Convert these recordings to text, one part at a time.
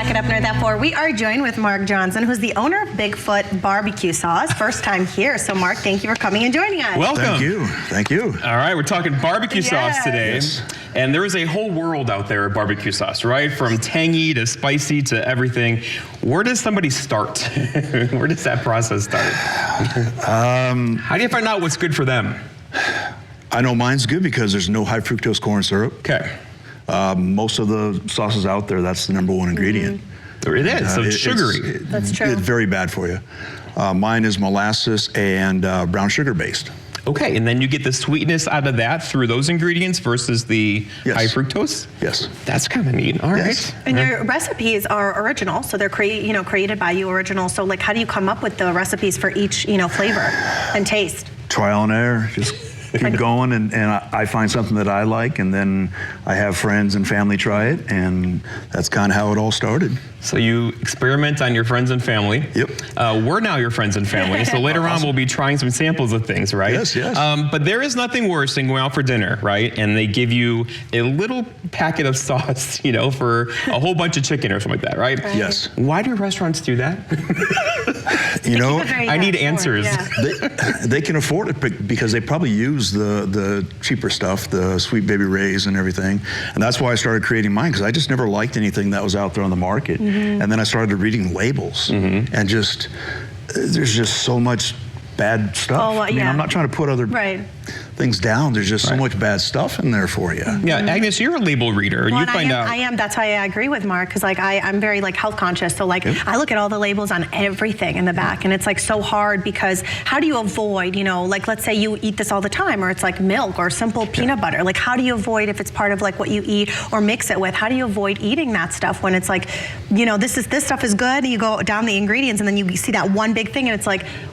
Back It Up, Nerd That For. We are joined with Mark Johnson, who's the owner of Bigfoot Barbecue Sauce. First time here. So, Mark, thank you for coming and joining us. Welcome. Thank you. Thank you. All right, we're talking barbecue sauce today. Yes. And there is a whole world out there of barbecue sauce, right? From tangy to spicy to everything. Where does somebody start? Where does that process start? How do you find out what's good for them? I know mine's good because there's no high fructose corn syrup. Okay. Most of the sauces out there, that's the number one ingredient. It is, so it's sugary. That's true. It's very bad for you. Mine is molasses and brown sugar based. Okay, and then you get the sweetness out of that through those ingredients versus the high fructose? Yes. That's kind of neat. All right. And your recipes are original, so they're created by you, original. So, like, how do you come up with the recipes for each, flavor and taste? Trial and error. Just keep going, and I find something that I like, and then I have friends and family try it, and that's kind of how it all started. So you experiment on your friends and family. Yep. We're now your friends and family, so later on we'll be trying some samples of things, right? Yes, yes. But there is nothing worse than going out for dinner, right? And they give you a little packet of sauce, for a whole bunch of chicken or something like that, right? Yes. Why do restaurants do that? I need answers. Yeah. They can afford it because they probably use the cheaper stuff, the Sweet Baby Ray's and everything. And that's why I started creating mine, because I just never liked anything that was out there on the market. And then I started reading labels, and there's just so much bad stuff. Oh, I mean, I'm not trying to put other things down. There's just so much bad stuff in there for you. Yeah, Agnes, you're a label reader, and Well, you find out. I am. That's why I agree with Mark, because I'm very health conscious. So I look at all the labels on everything in the back, and it's so hard, because how do you avoid, let's say you eat this all the time, or it's like milk or simple peanut butter. Like, how do you avoid, if it's part of what you eat or mix it with, how do you avoid eating that stuff when it's this stuff is good, and you go down the ingredients and then you see that one big thing and it's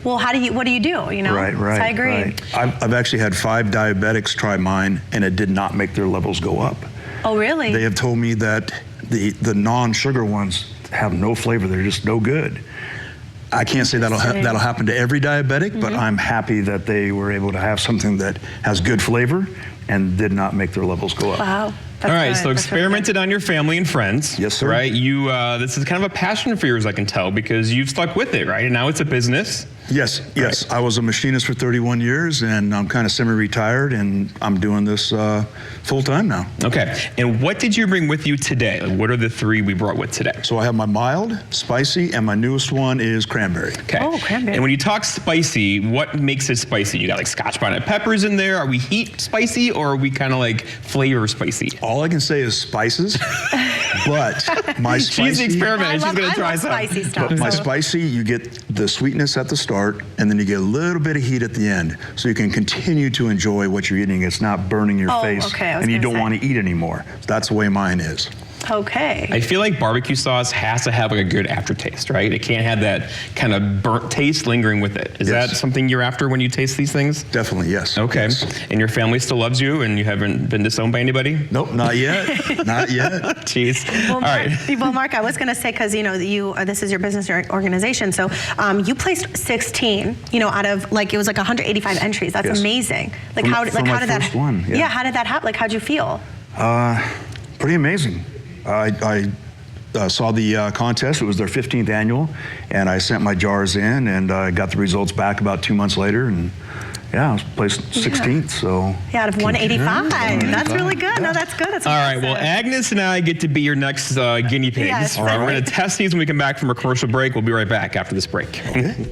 well, what do you do? Right. So I agree. Right. I've actually had 5 diabetics try mine, and it did not make their levels go up. Oh, really? They have told me that the non-sugar ones have no flavor. They're just no good. I can't say that'll happen to every diabetic, but I'm happy that they were able to have something that has good flavor and did not make their levels go up. Wow. All right, so experimented on your family and friends. Yes, sir. Right? You, this is kind of a passion for yours, I can tell, because you've stuck with it, right? And now it's a business. Yes. I was a machinist for 31 years, and I'm kind of semi-retired, and I'm doing this full-time now. Okay, and what did you bring with you today? What are the 3 we brought with today? So I have my mild, spicy, and my newest one is cranberry. Okay. Oh, cranberry. And when you talk spicy, what makes it spicy? You got Scotch bonnet peppers in there. Are we heat spicy, or are we kind of flavor spicy? All I can say is spices, but my spicy... She's the experiment. She's going to try some. Spicy stuff. But my spicy, you get the sweetness at the start, and then you get a little bit of heat at the end, so you can continue to enjoy what you're eating. It's not burning your face, and you don't want to eat anymore. That's the way mine is. Okay. I feel like barbecue sauce has to have a good aftertaste, right? It can't have that kind of burnt taste lingering with it. Is that something you're after when you taste these things? Definitely, yes. Okay. Yes. And your family still loves you, and you haven't been disowned by anybody? Nope, not yet. Not yet. Jeez. Well, all right. Well, Mark, I was going to say, because this is your business organization, so you placed 16, out of it was 185 entries. That's amazing. How did that? One, yeah. How did that happen? How'd you feel? Pretty amazing. I saw the contest. It was their 15th annual, and I sent my jars in, and I got the results back about 2 months later, and I was placed 16th. So out of 185. That's really good. Yeah. No, that's good. That's all right. Well, Agnes and I get to be your next guinea pigs. Yes. All right. We're going to test these when we come back from a commercial break. We'll be right back after this break. Okay.